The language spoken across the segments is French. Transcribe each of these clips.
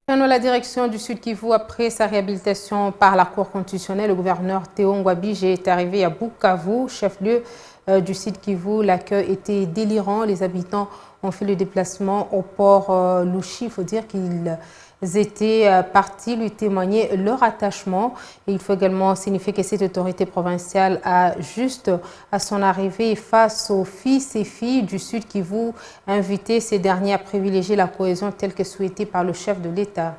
Prenons la direction du Sud Kivu. Après sa réhabilitation par la Cour constitutionnelle, le gouverneur Théo Ngwabidje est arrivé à Bukavu, chef-lieu du Sud Kivu. L'accueil était délirant. Les habitants ont fait le déplacement au port Louchi. Il faut dire qu'ils étaient partis lui témoigner leur attachement. Et il faut également signifier que cette autorité provinciale a juste à son arrivée face aux fils et filles du Sud Kivu invité ces derniers à privilégier la cohésion telle que souhaitée par le chef de l'État.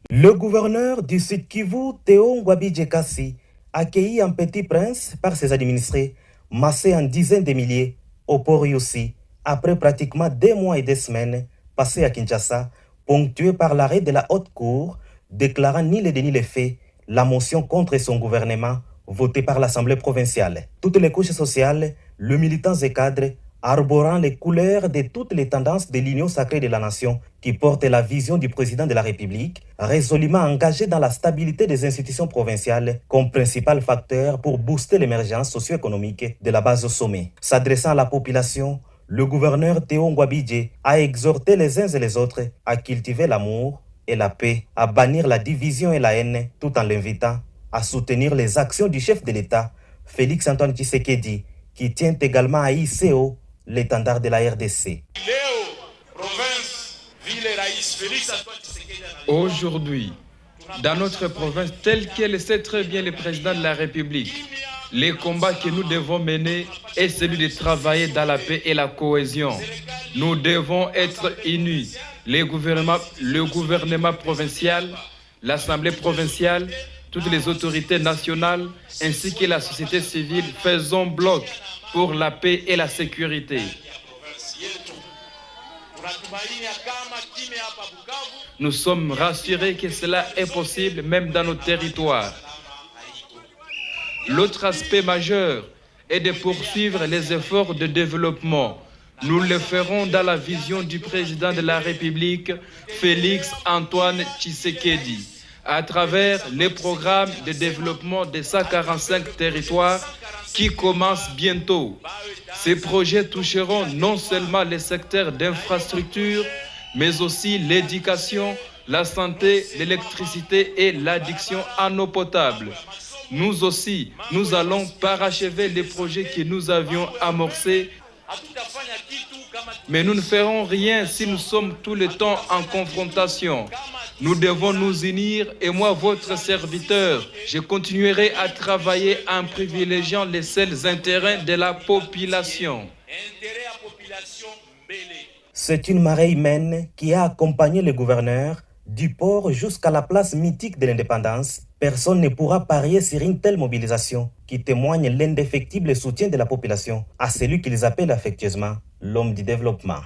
Le gouverneur du Sud Kivu, Théo Ngwabidje Kassi, accueilli en petit prince par ses administrés, massés en dizaines de milliers au port Yussi, après pratiquement 2 mois et 2 semaines passés à Kinshasa, ponctué par l'arrêt de la haute cour déclarant ni les délits ni les faits la motion contre son gouvernement votée par l'Assemblée provinciale. Toutes les couches sociales, les militants et cadres, arborant les couleurs de toutes les tendances de l'Union sacrée de la nation qui porte la vision du président de la République, résolument engagé dans la stabilité des institutions provinciales comme principal facteur pour booster l'émergence socio-économique de la base au sommet. S'adressant à la population, le gouverneur Théo Ngwabidje a exhorté les uns et les autres à cultiver l'amour et la paix, à bannir la division et la haine, tout en l'invitant à soutenir les actions du chef de l'État, Félix Antoine Tshisekedi, qui tient également à ICO l'étendard de la RDC. Aujourd'hui, dans notre province, telle qu'elle sait très bien le président de la République, les combats que nous devons mener est celui de travailler dans la paix et la cohésion. Nous devons être unis. Le gouvernement provincial, l'Assemblée provinciale, toutes les autorités nationales ainsi que la société civile faisons bloc pour la paix et la sécurité. Nous sommes rassurés que cela est possible même dans nos territoires. L'autre aspect majeur est de poursuivre les efforts de développement. Nous le ferons dans la vision du président de la République, Félix Antoine Tshisekedi, à travers les programmes de développement des 145 territoires qui commencent bientôt. Ces projets toucheront non seulement les secteurs d'infrastructure, mais aussi l'éducation, la santé, l'électricité et l'addiction en eau potable. Nous aussi, nous allons parachever les projets que nous avions amorcés. Mais nous ne ferons rien si nous sommes tout le temps en confrontation. Nous devons nous unir et moi, votre serviteur, je continuerai à travailler en privilégiant les seuls intérêts de la population. C'est une marée humaine qui a accompagné le gouverneur du port jusqu'à la place mythique de l'indépendance. Personne ne pourra parier sur une telle mobilisation qui témoigne l'indéfectible soutien de la population à celui qu'ils appellent affectueusement l'homme du développement.